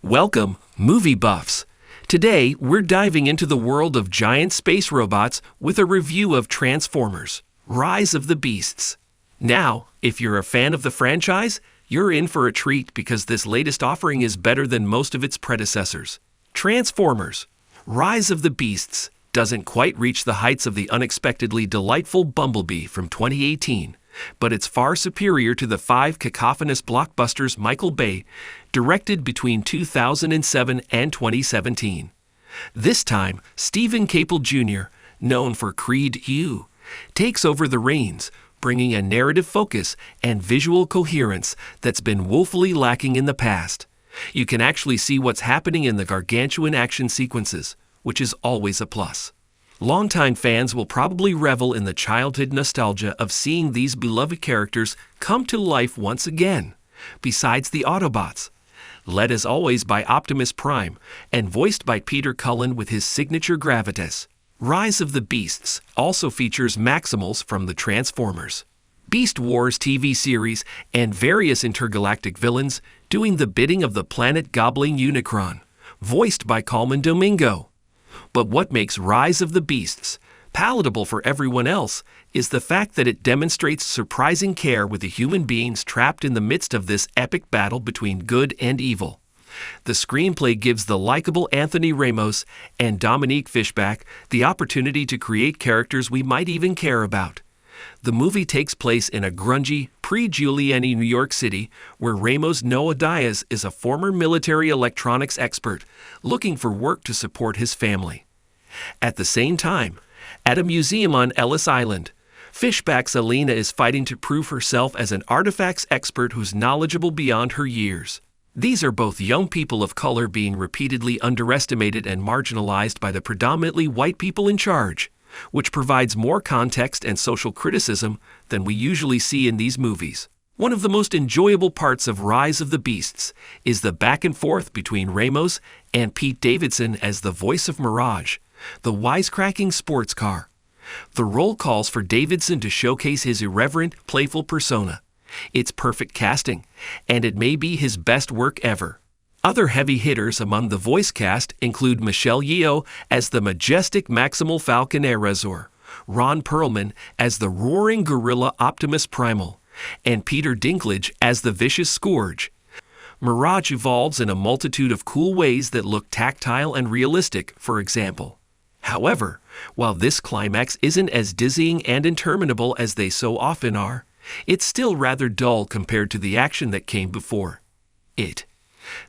Welcome, movie buffs! Today, we're diving into the world of giant space robots with a review of Transformers: Rise of the Beasts. Now, if you're a fan of the franchise, you're in for a treat because this latest offering is better than most of its predecessors. Transformers: Rise of the Beasts doesn't quite reach the heights of the unexpectedly delightful Bumblebee from 2018, but it's far superior to the five cacophonous blockbusters Michael Bay directed between 2007 and 2017. This time, Stephen Caple Jr., known for Creed II, takes over the reins, bringing a narrative focus and visual coherence that's been woefully lacking in the past. You can actually see what's happening in the gargantuan action sequences, which is always a plus. Longtime fans will probably revel in the childhood nostalgia of seeing these beloved characters come to life once again. Besides the Autobots, led as always by Optimus Prime and voiced by Peter Cullen with his signature gravitas, Rise of the Beasts also features Maximals from the Transformers, Beast Wars TV series, and various intergalactic villains doing the bidding of the planet-gobbling Unicron, voiced by Coleman Domingo. But what makes Rise of the Beasts palatable for everyone else is the fact that it demonstrates surprising care with the human beings trapped in the midst of this epic battle between good and evil. The screenplay gives the likable Anthony Ramos and Dominique Fishback the opportunity to create characters we might even care about. The movie takes place in a grungy, pre-Giuliani New York City, where Ramos Noah Diaz is a former military electronics expert looking for work to support his family. At the same time, at a museum on Ellis Island, Fishback's Alina is fighting to prove herself as an artifacts expert who's knowledgeable beyond her years. These are both young people of color being repeatedly underestimated and marginalized by the predominantly white people in charge, which provides more context and social criticism than we usually see in these movies. One of the most enjoyable parts of Rise of the Beasts is the back and forth between Ramos and Pete Davidson as the voice of Mirage, the wisecracking sports car. The role calls for Davidson to showcase his irreverent, playful persona. It's perfect casting, and it may be his best work ever. Other heavy hitters among the voice cast include Michelle Yeoh as the majestic Maximal Falcon Erezor, Ron Perlman as the roaring gorilla Optimus Primal, and Peter Dinklage as the vicious Scourge. Mirage evolves in a multitude of cool ways that look tactile and realistic, for example. However, while this climax isn't as dizzying and interminable as they so often are, it's still rather dull compared to the action that came before it.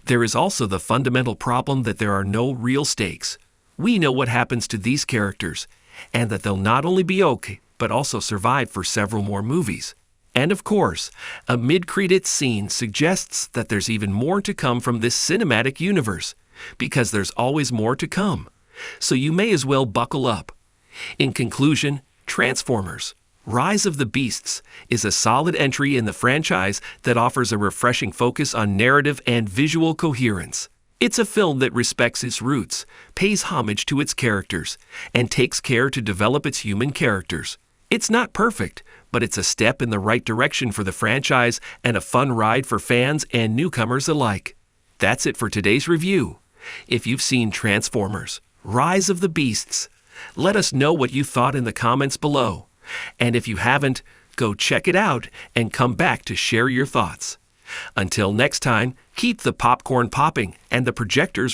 There is also the fundamental problem that there are no real stakes. We know what happens to these characters, and that they'll not only be okay, but also survive for several more movies. And of course, a mid-credits scene suggests that there's even more to come from this cinematic universe, because there's always more to come. So you may as well buckle up. In conclusion, Transformers: Rise of the Beasts is a solid entry in the franchise that offers a refreshing focus on narrative and visual coherence. It's a film that respects its roots, pays homage to its characters, and takes care to develop its human characters. It's not perfect, but it's a step in the right direction for the franchise and a fun ride for fans and newcomers alike. That's it for today's review. If you've seen Transformers: Rise of the Beasts, let us know what you thought in the comments below. And if you haven't, go check it out and come back to share your thoughts. Until next time, keep the popcorn popping and the projectors